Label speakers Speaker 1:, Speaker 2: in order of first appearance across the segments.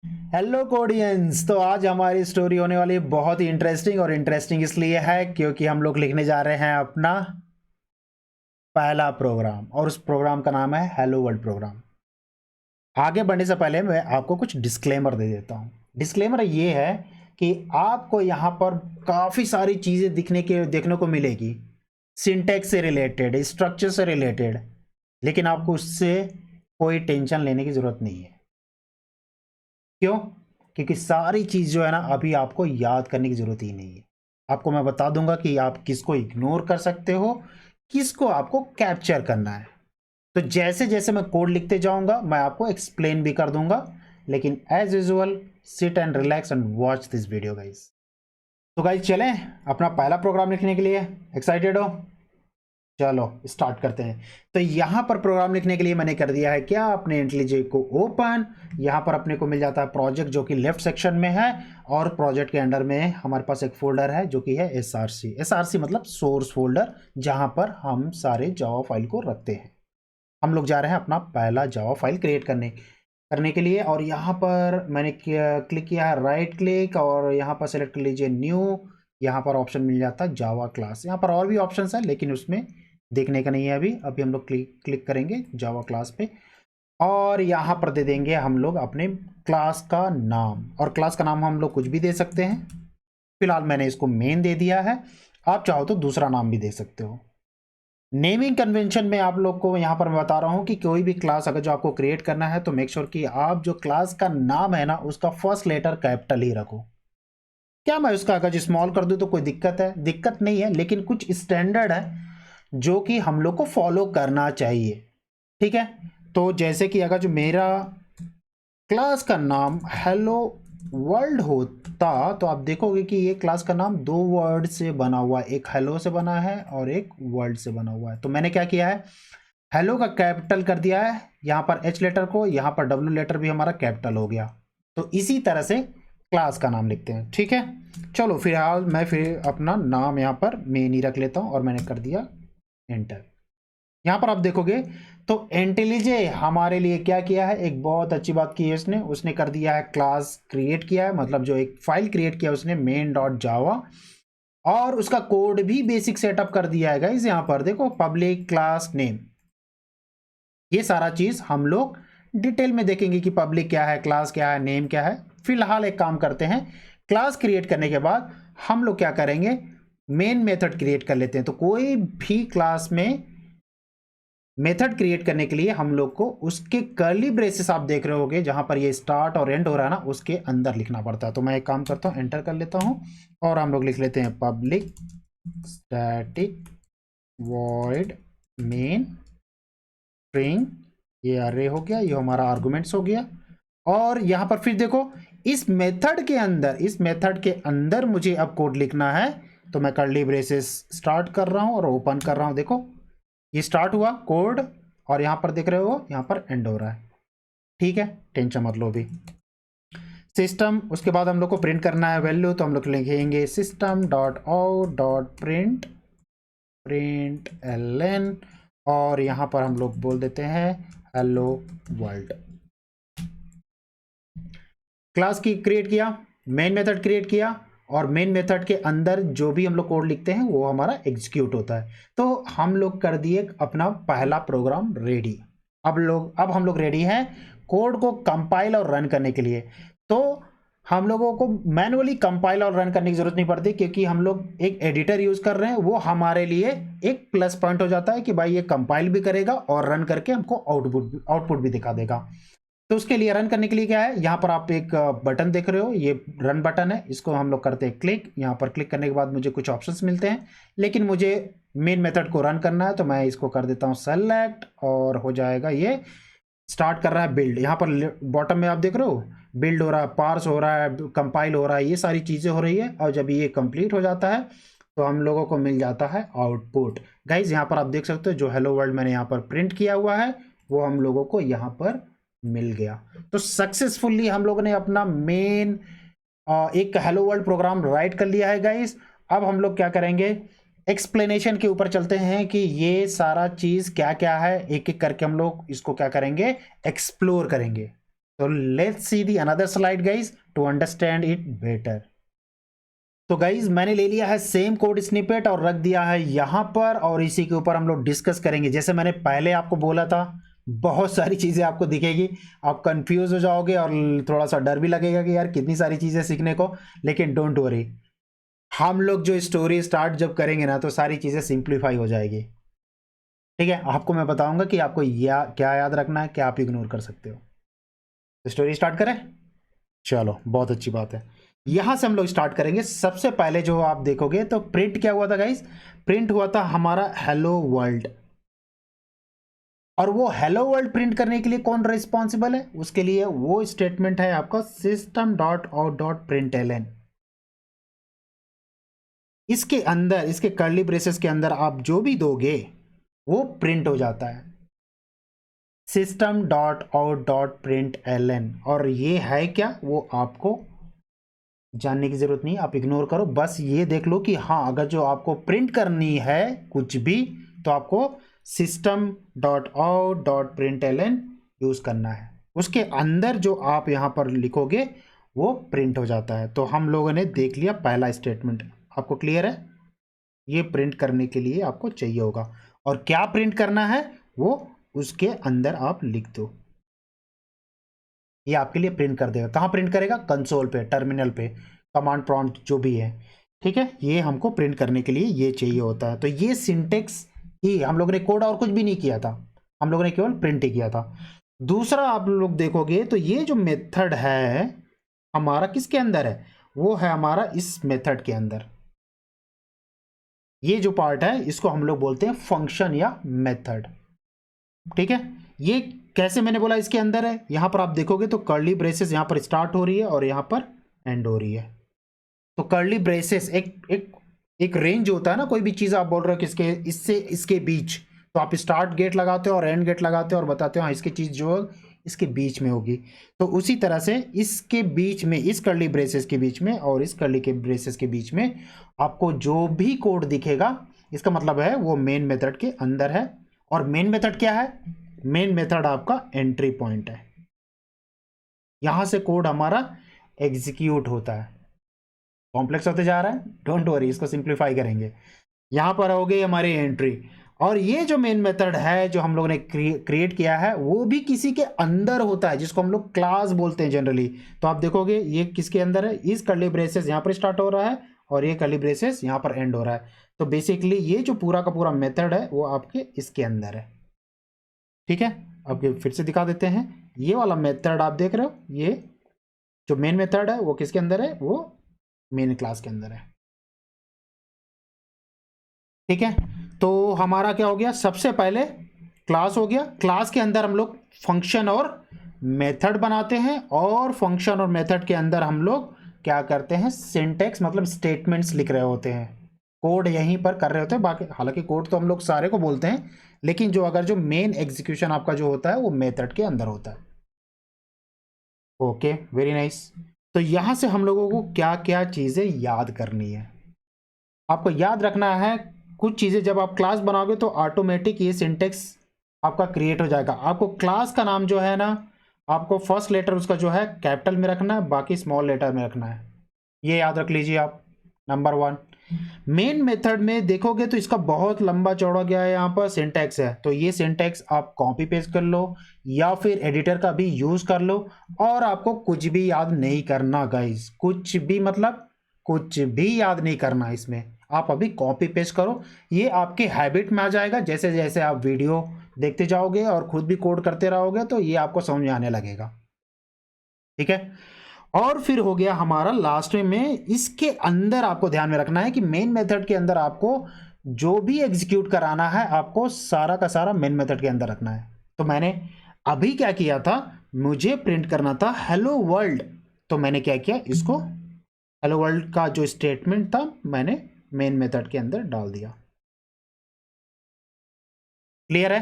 Speaker 1: Hello कोडियंस। तो आज हमारी स्टोरी होने वाली है बहुत ही इंटरेस्टिंग, और इंटरेस्टिंग इसलिए है क्योंकि हम लोग लिखने जा रहे हैं अपना पहला प्रोग्राम, और उस प्रोग्राम का नाम है हेलो वर्ल्ड प्रोग्राम। आगे बढ़ने से पहले मैं आपको कुछ डिस्क्लेमर दे देता हूँ। डिस्क्लेमर ये है कि आपको यहाँ पर काफ़ी सारी चीज़ें देखने को मिलेगी, सिंटैक्स से रिलेटेड, स्ट्रक्चर से रिलेटेड, लेकिन आपको उससे कोई टेंशन लेने की ज़रूरत नहीं है। क्यों? क्योंकि सारी चीज़ जो है ना, अभी आपको याद करने की ज़रूरत ही नहीं है। आपको मैं बता दूंगा कि आप किसको इग्नोर कर सकते हो, किसको आपको कैप्चर करना है। तो जैसे जैसे मैं कोड लिखते जाऊंगा मैं आपको एक्सप्लेन भी कर दूंगा, लेकिन as usual sit and relax and watch this video guys. तो गाइस चलें अपना पहला प्रोग्राम लिखने के लिए। एक्साइटेड हो? चलो स्टार्ट करते हैं। तो यहाँ पर प्रोग्राम लिखने के लिए मैंने कर दिया है क्या, अपने इंटेलिजे को ओपन। यहाँ पर अपने को मिल जाता है प्रोजेक्ट जो कि लेफ्ट सेक्शन में है, और प्रोजेक्ट के अंडर में हमारे पास एक फोल्डर है जो कि है SRC। SRC मतलब सोर्स फोल्डर, जहाँ पर हम सारे जावा फाइल को रखते हैं। हम लोग जा रहे हैं अपना पहला जावा फाइल क्रिएट करने के लिए। और यहाँ पर मैंने क्लिक किया है राइट क्लिक, और यहाँ पर सेलेक्ट कर लीजिए न्यू। यहाँ पर ऑप्शन मिल जाता है जावा क्लास। यहाँ पर और भी ऑप्शन है लेकिन उसमें देखने का नहीं है अभी हम लोग क्लिक करेंगे जावा क्लास पे, और यहाँ पर दे देंगे हम लोग अपने क्लास का नाम। और क्लास का नाम हम लोग कुछ भी दे सकते हैं। फिलहाल मैंने इसको मेन दे दिया है, आप चाहो तो दूसरा नाम भी दे सकते हो। नेमिंग कन्वेंशन में आप लोग को यहाँ पर मैं बता रहा हूँ कि कोई भी क्लास अगर जो आपको क्रिएट करना है तो मेक श्योर कि आप जो क्लास का नाम है ना, उसका फर्स्ट लेटर कैपिटल ही रखो। क्या मैं उसका अगर स्मॉल कर दूं तो कोई दिक्कत है? दिक्कत नहीं है, लेकिन कुछ स्टैंडर्ड है जो कि हम लोग को फॉलो करना चाहिए। ठीक है, तो जैसे कि अगर जो मेरा क्लास का नाम हेलो वर्ल्ड होता तो आप देखोगे कि ये क्लास का नाम दो वर्ड से बना हुआ है, एक हेलो से बना है और एक वर्ल्ड से बना हुआ है। तो मैंने क्या किया है, हेलो का कैपिटल कर दिया है यहाँ पर H लेटर को, यहाँ पर W लेटर भी हमारा कैपिटल हो गया। तो इसी तरह से क्लास का नाम लिखते हैं। ठीक है, चलो फिलहाल मैं फिर अपना नाम यहाँ पर मेन ही रख लेता हूँ, और मैंने कर दिया एंटर। यहाँ पर आप देखोगे तो इंटेलिजे हमारे लिए क्या किया है, एक बहुत अच्छी बात की है उसने उसने कर दिया है क्लास क्रिएट किया है, मतलब जो एक फाइल क्रिएट किया उसने main.java, और उसका कोड भी बेसिक सेटअप कर दिया है गाइस। यहाँ पर देखो पब्लिक क्लास नेम, ये सारा चीज हम लोग डिटेल में देखेंगे कि पब्लिक क्या है, क्लास क्या है, नेम क्या है। फिलहाल एक काम करते हैं, क्लास क्रिएट करने के बाद हम लोग क्या करेंगे, मेन मेथड क्रिएट कर लेते हैं। तो कोई भी क्लास में मेथड क्रिएट करने के लिए हम लोग को उसके कर्ली ब्रेसेस आप देख रहे होगे जहां पर ये स्टार्ट और एंड हो रहा है ना, उसके अंदर लिखना पड़ता है। तो मैं एक काम करता हूं, एंटर कर लेता हूं, और हम लोग लिख लेते हैं public static void main string. ये अरे हो गया, ये हमारा आर्गुमेंट्स हो गया। और यहां पर फिर देखो इस मेथड के अंदर मुझे अब कोड लिखना है। तो मैं कर्ली ब्रेसेस स्टार्ट कर रहा हूं और ओपन कर रहा हूं। देखो ये स्टार्ट हुआ कोड, और यहां पर देख रहे हो यहां पर एंड हो रहा है। ठीक है, टेंशन मत लो भी। सिस्टम, उसके बाद हम लोग को प्रिंट करना है वैल्यू, तो हम लोग लिखेंगे system dot out dot print print ln, और यहां पर हम लोग बोल देते हैं हेलो वर्ल्ड। क्लास की क्रिएट किया, मेन मेथड क्रिएट किया, और मेन मेथड के अंदर जो भी हम लोग कोड लिखते हैं वो हमारा एग्जीक्यूट होता है। तो हम लोग कर दिए अपना पहला प्रोग्राम रेडी। अब हम लोग रेडी हैं कोड को कंपाइल और रन करने के लिए। तो हम लोगों को मैनुअली कंपाइल और रन करने की जरूरत नहीं पड़ती, क्योंकि हम लोग एक एडिटर यूज कर रहे हैं। वो हमारे लिए एक प्लस पॉइंट हो जाता है कि भाई ये कंपाइल भी करेगा और रन करके हमको आउटपुट भी दिखा देगा। तो उसके लिए रन करने के लिए क्या है, यहाँ पर आप एक बटन देख रहे हो, ये रन बटन है, इसको हम लोग करते हैं क्लिक। यहाँ पर क्लिक करने के बाद मुझे कुछ ऑप्शंस मिलते हैं, लेकिन मुझे मेन मेथड को रन करना है, तो मैं इसको कर देता हूँ सेलेक्ट, और हो जाएगा ये स्टार्ट कर रहा है बिल्ड। यहाँ पर बॉटम में आप देख रहे हो बिल्ड हो रहा है, पार्स हो रहा है, कंपाइल हो रहा है, ये सारी चीज़ें हो रही है। और जब ये कंप्लीट हो जाता है तो हम लोगों को मिल जाता है आउटपुट। गाइज यहाँ पर आप देख सकते हो जो हेलो वर्ल्ड मैंने यहाँ पर प्रिंट किया हुआ है वो हम लोगों को यहाँ पर मिल गया। तो सक्सेसफुली हम लोगों ने अपना मेन एक हेलो वर्ल्ड प्रोग्राम राइट कर लिया है गाइस। अब हम लोग क्या करेंगे, एक्सप्लेनेशन के ऊपर चलते हैं कि ये सारा चीज क्या क्या है। एक एक करके हम लोग इसको क्या करेंगे, एक्सप्लोर करेंगे। तो let's see the another slide guys to understand it better. तो गाइज मैंने ले लिया है सेम कोड स्निपेट और रख दिया है यहां पर, और इसी के ऊपर हम लोग डिस्कस करेंगे। जैसे मैंने पहले आपको बोला था, बहुत सारी चीजें आपको दिखेगी, आप कंफ्यूज हो जाओगे और थोड़ा सा डर भी लगेगा कि यार कितनी सारी चीजें सीखने को। लेकिन डोंट वरी, हम लोग जो स्टोरी स्टार्ट जब करेंगे ना तो सारी चीजें सिंप्लीफाई हो जाएगी। ठीक है, आपको मैं बताऊंगा कि आपको क्या याद रखना है, क्या आप इग्नोर कर सकते हो। तो स्टोरी स्टार्ट करें, चलो बहुत अच्छी बात है। यहां से हम लोग स्टार्ट करेंगे। सबसे पहले जो आप देखोगे तो प्रिंट क्या हुआ था गाइस, प्रिंट हुआ था हमारा हेलो वर्ल्ड। और वो हेलो वर्ल्ड प्रिंट करने के लिए कौन रिस्पॉन्सिबल है, उसके लिए वो स्टेटमेंट है आपका system dot out dot print L. इसके अंदर, इसके कर्ली ब्रेसेस के अंदर आप जो भी दोगे वो प्रिंट हो जाता है, system dot out dot print L. और ये है क्या, वो आपको जानने की जरूरत नहीं, आप इग्नोर करो। बस ये देख लो कि हाँ, अगर जो आपको प्रिंट करनी है कुछ भी तो आपको system dot out dot print L use करना है। उसके अंदर जो आप यहां पर लिखोगे वो प्रिंट हो जाता है। तो हम लोगों ने देख लिया पहला स्टेटमेंट, आपको क्लियर है। ये प्रिंट करने के लिए आपको चाहिए होगा, और क्या प्रिंट करना है वो उसके अंदर आप लिख दो, ये आपके लिए प्रिंट कर देगा। कहां प्रिंट करेगा, कंसोल पे, टर्मिनल पे, कमांड प्रॉम्प्ट जो भी है। ठीक है, ये हमको प्रिंट करने के लिए ये चाहिए होता है। तो ये सिंटेक्स ही, हम लोगों ने कोड और कुछ भी नहीं किया था, हम लोगों ने केवल प्रिंट ही किया था। दूसरा आप लोग देखोगे तो ये जो मेथड है हमारा किसके अंदर है, वो है हमारा इस मेथड के अंदर। ये जो पार्ट है इसको हम लोग बोलते हैं फंक्शन या मेथड। ठीक है, ये कैसे मैंने बोला इसके अंदर है, यहां पर आप देखोगे तो कर्ली ब्रेसेस यहां पर स्टार्ट हो रही है और यहां पर एंड हो रही है। तो कर्ली ब्रेसेस एक एक एक रेंज होता है ना, कोई भी चीज आप बोल रहे हो किसके, इससे इसके बीच, तो आप स्टार्ट गेट लगाते हो और एंड गेट लगाते हो और बताते हो हाँ इसकी चीज जो इसके बीच में होगी। तो उसी तरह से इसके बीच में, इस कर्ली ब्रेसेस के बीच में और इस कर्ली के ब्रेसेस के बीच में आपको जो भी कोड दिखेगा, इसका मतलब है वो मेन मेथड के अंदर है। और मेन मेथड क्या है, मेन मेथड आपका एंट्री पॉइंट है, यहां से कोड हमारा एग्जीक्यूट होता है। कॉम्प्लेक्स होते जा रहा है, डोंट वरी, इसको सिंप्लीफाई करेंगे। यहां पर हो गई हमारी एंट्री, और ये जो मेन मेथड है जो हम लोगों ने क्रिएट किया है वो भी किसी के अंदर होता है, जिसको हम लोग क्लास बोलते हैं जनरली। तो आप देखोगे ये किसके अंदर है, इस कर्ली ब्रेसेस यहां पर स्टार्ट हो रहा है और ये कर्ली ब्रेसेस यहां पर एंड हो रहा है। तो बेसिकली ये जो पूरा का पूरा मेथड है वो आपके इसके अंदर है। ठीक है, अब फिर से दिखा देते हैं। ये वाला मेथड आप देख रहे हो, ये जो मेन मेथड है वो किसके अंदर है, वो मेन क्लास के अंदर है। ठीक है, तो हमारा क्या हो गया, सबसे पहले क्लास हो गया। क्लास के अंदर हम लोग फंक्शन और मेथड बनाते हैं, और फंक्शन और मेथड के अंदर हम लोग क्या करते हैं, सिंटेक्स मतलब स्टेटमेंट्स लिख रहे होते हैं, कोड यहीं पर कर रहे होते हैं। बाकी हालांकि कोड तो हम लोग सारे को बोलते हैं, लेकिन जो अगर जो मेन एग्जीक्यूशन आपका जो होता है वो मेथड के अंदर होता है। Okay, very nice. तो यहां से हम लोगों को क्या क्या चीजें याद करनी है, आपको याद रखना है कुछ चीजें। जब आप क्लास बनाओगे तो ऑटोमेटिक ये सिंटेक्स आपका क्रिएट हो जाएगा। आपको क्लास का नाम जो है ना, आपको फर्स्ट लेटर उसका जो है कैपिटल में रखना है, बाकी स्मॉल लेटर में रखना है, ये याद रख लीजिए आप। नंबर 1, मेन मेथड में देखोगे तो इसका बहुत लंबा चौड़ा गया है, यहाँ पर सिंटैक्स है। तो ये सिंटैक्स आप कॉपी पेस्ट कर लो या फिर एडिटर का भी यूज कर लो, और आपको कुछ भी याद नहीं करना गाइस, कुछ भी मतलब कुछ भी याद नहीं करना इसमें। आप अभी कॉपी पेस्ट करो, ये आपके हैबिट में आ जाएगा। जैसे जैसे आप वीडियो देखते जाओगे और खुद भी कोड करते रहोगे तो ये आपको समझ में आने लगेगा। ठीक है, और फिर हो गया हमारा लास्ट में इसके अंदर आपको ध्यान में रखना है कि मेन मेथड के अंदर आपको जो भी एग्जीक्यूट कराना है आपको सारा का सारा मेन मेथड के अंदर रखना है। तो मैंने अभी क्या किया था, मुझे प्रिंट करना था हेलो वर्ल्ड, तो मैंने क्या किया, इसको हेलो वर्ल्ड का जो स्टेटमेंट था मैंने मेन मेथड के अंदर डाल दिया। क्लियर है,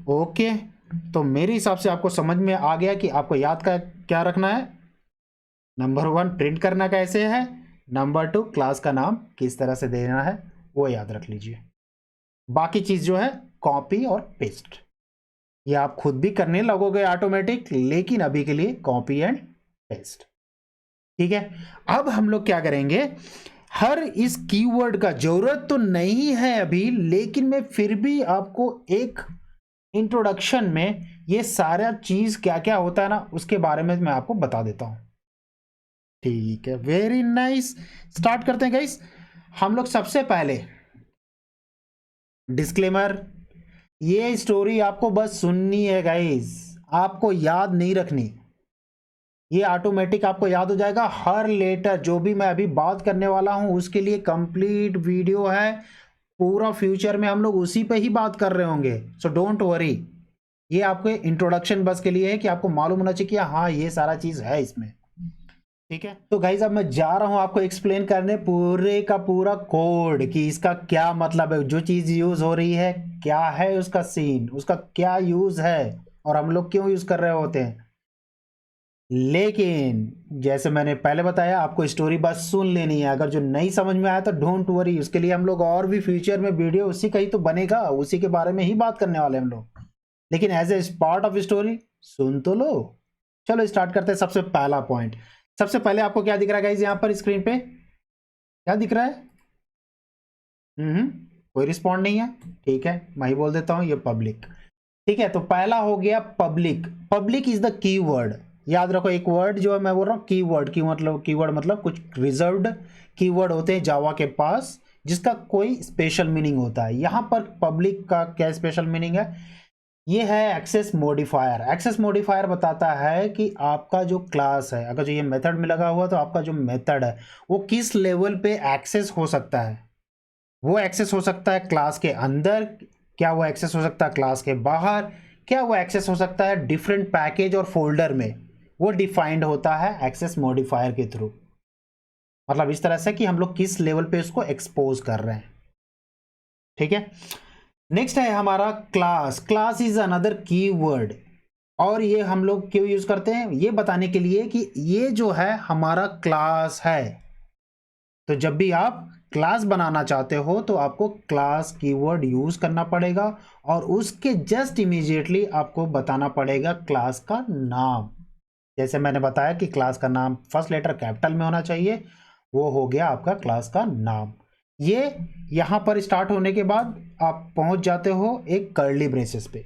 Speaker 1: ओके। तो मेरे हिसाब से आपको समझ में आ गया कि आपको याद का क्या रखना है। नंबर 1 प्रिंट करना कैसे है, नंबर 2 क्लास का नाम किस तरह से देना है वो याद रख लीजिए। बाकी चीज जो है कॉपी और पेस्ट। ये आप खुद भी करने लगोगे ऑटोमेटिक, लेकिन अभी के लिए कॉपी एंड पेस्ट। ठीक है, अब हम लोग क्या करेंगे, हर इस कीवर्ड का जरूरत तो नहीं है अभी, लेकिन मैं फिर भी आपको एक इंट्रोडक्शन में ये सारा चीज क्या क्या होता है ना, उसके बारे में मैं आपको बता देता हूं। ठीक है, वेरी नाइस। स्टार्ट करते हैं गाइस। हम लोग सबसे पहले डिस्क्लेमर, ये स्टोरी आपको बस सुननी है गाइस, आपको याद नहीं रखनी। ये ऑटोमेटिक आपको याद हो जाएगा। हर लेटर जो भी मैं अभी बात करने वाला हूं उसके लिए कंप्लीट वीडियो है, पूरा फ्यूचर में हम लोग उसी पे ही बात कर रहे होंगे, सो डोंट वरी। ये आपके इंट्रोडक्शन बस के लिए है कि आपको मालूम होना चाहिए कि हाँ ये सारा चीज है इसमें। ठीक है, तो गाइज अब मैं जा रहा हूं आपको एक्सप्लेन करने पूरे का पूरा कोड कि इसका क्या मतलब है, जो चीज यूज हो रही है क्या है उसका सीन, उसका क्या यूज है और हम लोग क्यों यूज कर रहे होते हैं। लेकिन जैसे मैंने पहले बताया, आपको स्टोरी बस सुन लेनी है। अगर जो नहीं समझ में आया तो डोंट वरी, उसके लिए हम लोग और भी फ्यूचर में वीडियो उसी का ही तो बनेगा, उसी के बारे में ही बात करने वाले हम लोग। लेकिन as a part of story सुन तो लो। चलो स्टार्ट करते हैं। सबसे पहला पॉइंट, सबसे पहले आपको क्या दिख रहा है गाइस यहाँ पर स्क्रीन पे, क्या दिख रहा है? कोई रिस्पॉन्ड नहीं है। ठीक है, मैं ही बोल देता हूं, ये पब्लिक। ठीक है, तो पहला हो गया public. Public is the keyword. याद रखो, एक वर्ड जो है मैं बोल रहा हूँ कीवर्ड, कीवर्ड मतलब कुछ रिजर्व्ड कीवर्ड होते हैं जावा के पास जिसका कोई स्पेशल मीनिंग होता है। यहां पर पब्लिक का क्या स्पेशल मीनिंग है, ये है एक्सेस मॉडिफायर। एक्सेस मॉडिफायर बताता है कि आपका जो क्लास है, अगर जो ये मेथड में लगा हुआ तो आपका जो मेथड है वो किस लेवल पे एक्सेस हो सकता है। वो एक्सेस हो सकता है क्लास के अंदर, क्या वो एक्सेस हो सकता है क्लास के बाहर, क्या वो एक्सेस हो सकता है डिफरेंट पैकेज और फोल्डर में। वो डिफाइंड होता है एक्सेस मॉडिफायर के थ्रू। मतलब इस तरह से कि हम लोग किस लेवल पे उसको एक्सपोज कर रहे हैं। ठीक है, नेक्स्ट है हमारा class. Class is another keyword, और ये हम लोग क्यों यूज करते हैं, ये बताने के लिए कि ये जो है हमारा क्लास है। तो जब भी आप क्लास बनाना चाहते हो तो आपको क्लास कीवर्ड यूज करना पड़ेगा, और उसके जस्ट इमीडिएटली आपको बताना पड़ेगा क्लास का नाम। जैसे मैंने बताया कि क्लास का नाम फर्स्ट लेटर कैपिटल में होना चाहिए, वो हो गया आपका क्लास का नाम। ये यहां पर स्टार्ट होने के बाद आप पहुंच जाते हो एक कर्ली ब्रेसेस पे।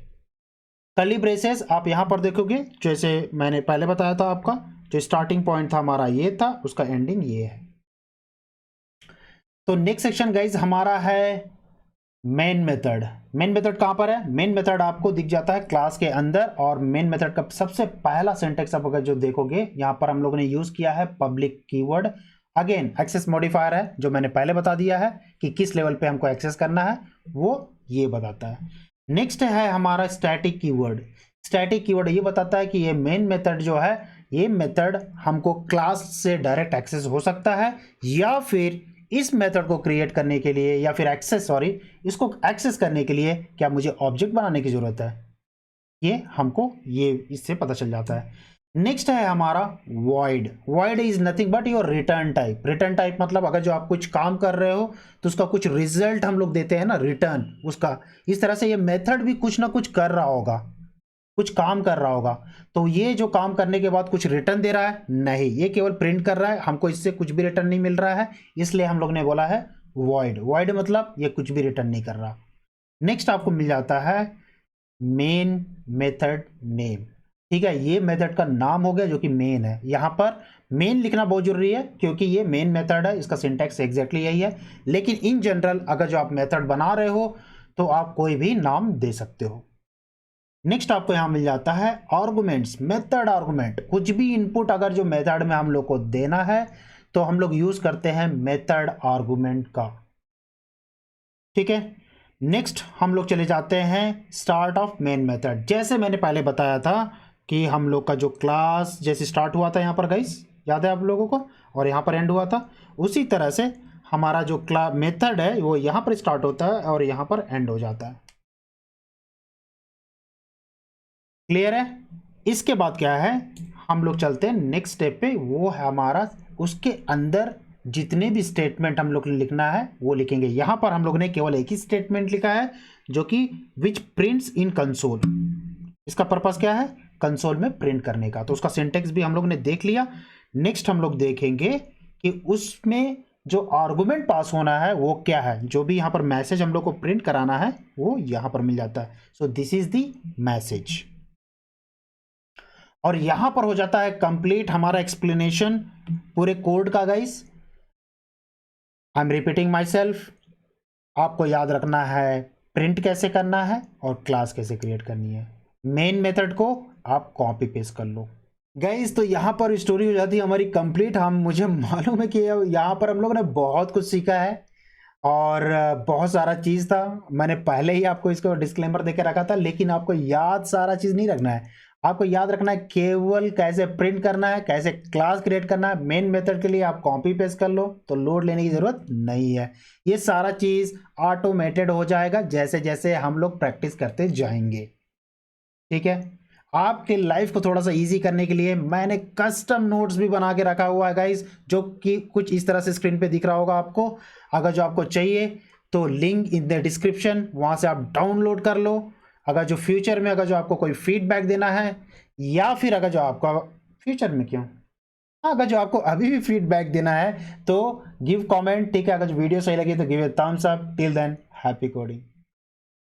Speaker 1: कर्ली ब्रेसेस आप यहां पर देखोगे, जैसे मैंने पहले बताया था, आपका जो स्टार्टिंग पॉइंट था हमारा ये था, उसका एंडिंग ये है। तो नेक्स्ट सेक्शन गाइज हमारा है मेन मेथड। मेन मेथड कहां पर है? मेन मेथड आपको दिख जाता है क्लास के अंदर, और मेन मेथड का सबसे पहला सिंटेक्स आप अगर जो देखोगे यहां पर हम लोगों ने यूज किया है public keyword. Again access modifier है, जो मैंने पहले बता दिया है कि किस लेवल पे हमको एक्सेस करना है, वो ये बताता है। नेक्स्ट है हमारा स्टैटिक कीवर्ड। स्टैटिक कीवर्ड ये बताता है कि ये मेन मेथड जो है, ये मेथड हमको क्लास से डायरेक्ट एक्सेस हो सकता है, या फिर इस मेथड को क्रिएट करने के लिए, या फिर इसको एक्सेस करने के लिए क्या मुझे ऑब्जेक्ट बनाने की जरूरत है, ये हमको ये इससे पता चल जाता है। नेक्स्ट है हमारा void. Void is nothing but your return type. Return type मतलब अगर जो आप कुछ काम कर रहे हो तो उसका कुछ रिजल्ट हम लोग देते हैं ना, रिटर्न उसका। इस तरह से ये मेथड भी कुछ ना कुछ कर रहा होगा, कुछ काम कर रहा होगा। तो ये जो काम करने के बाद कुछ रिटर्न दे रहा है नहीं, ये केवल प्रिंट कर रहा है, हमको इससे कुछ भी रिटर्न नहीं मिल रहा है, इसलिए हम लोग ने बोला है वॉइड। वॉइड मतलब ये कुछ भी रिटर्न नहीं कर रहा। नेक्स्ट आपको मिल जाता है मेन मेथड नेम। ठीक है, ये मेथड का नाम हो गया जो कि मेन है। यहां पर मेन लिखना बहुत जरूरी है क्योंकि ये मेन मेथड है, इसका सिंटैक्स एग्जैक्टली यही है। लेकिन इन जनरल अगर जो आप मेथड बना रहे हो तो आप कोई भी नाम दे सकते हो। नेक्स्ट आपको यहां मिल जाता है आर्गुमेंट्स। मेथड आर्गुमेंट, कुछ भी इनपुट अगर जो मेथड में हम लोग को देना है तो हम लोग यूज करते हैं मेथड आर्गुमेंट का। ठीक है, नेक्स्ट हम लोग चले जाते हैं स्टार्ट ऑफ मेन मेथड। जैसे मैंने पहले बताया था कि हम लोग का जो क्लास जैसे स्टार्ट हुआ था यहाँ पर गाइस, याद है आप लोगों को, और यहाँ पर एंड हुआ था, उसी तरह से हमारा जो क्लास मेथड है वो यहाँ पर स्टार्ट होता है और यहाँ पर एंड हो जाता है। क्लियर है? इसके बाद क्या है, हम लोग चलते हैं नेक्स्ट स्टेप पे, वो है हमारा उसके अंदर जितने भी स्टेटमेंट हम लोग लिखना है वो लिखेंगे। यहां पर हम लोग ने केवल एक ही स्टेटमेंट लिखा है जो कि विच प्रिंट्स इन कंसोल। इसका पर्पस क्या है, कंसोल में प्रिंट करने का। तो उसका सिंटेक्स भी हम लोग ने देख लिया। नेक्स्ट हम लोग देखेंगे कि उसमें जो आर्गुमेंट पास होना है वो क्या है। जो भी यहाँ पर मैसेज हम लोग को प्रिंट कराना है वो यहाँ पर मिल जाता है। So this is the message, और यहां पर हो जाता है कंप्लीट हमारा एक्सप्लेनेशन पूरे कोड का। Guys I am repeating my self, आपको याद रखना है प्रिंट कैसे करना है और क्लास कैसे क्रिएट करनी है। मेन मेथड को आप कॉपी पेस्ट कर लो। गाइस तो यहाँ पर स्टोरी हो जाती है हमारी कंप्लीट। हम मुझे मालूम है कि यहाँ पर हम लोग ने बहुत कुछ सीखा है और बहुत सारा चीज़ था। मैंने पहले ही आपको इसको डिस्क्लेमर देके रखा था, लेकिन आपको याद सारा चीज़ नहीं रखना है। आपको याद रखना है केवल कैसे प्रिंट करना है, कैसे क्लास क्रिएट करना है। मेन मेथड के लिए आप कॉपी पेस्ट कर लो तो लोड लेने की ज़रूरत नहीं है। ये सारा चीज़ ऑटोमेटेड हो जाएगा जैसे जैसे हम लोग प्रैक्टिस करते जाएंगे। ठीक है, आपके लाइफ को थोड़ा सा इजी करने के लिए मैंने कस्टम नोट्स भी बना के रखा हुआ है गाइस, जो कि कुछ इस तरह से स्क्रीन पे दिख रहा होगा आपको। अगर जो आपको चाहिए तो लिंक इन द डिस्क्रिप्शन, वहां से आप डाउनलोड कर लो। अगर जो फ्यूचर में अगर जो आपको कोई फीडबैक देना है, या फिर अगर जो आपका फ्यूचर में क्यों, अगर जो आपको अभी भी फीडबैक देना है तो गिव कमेंट। ठीक है, अगर जो वीडियो सही लगी तो give a thumbs up. Till then happy coding.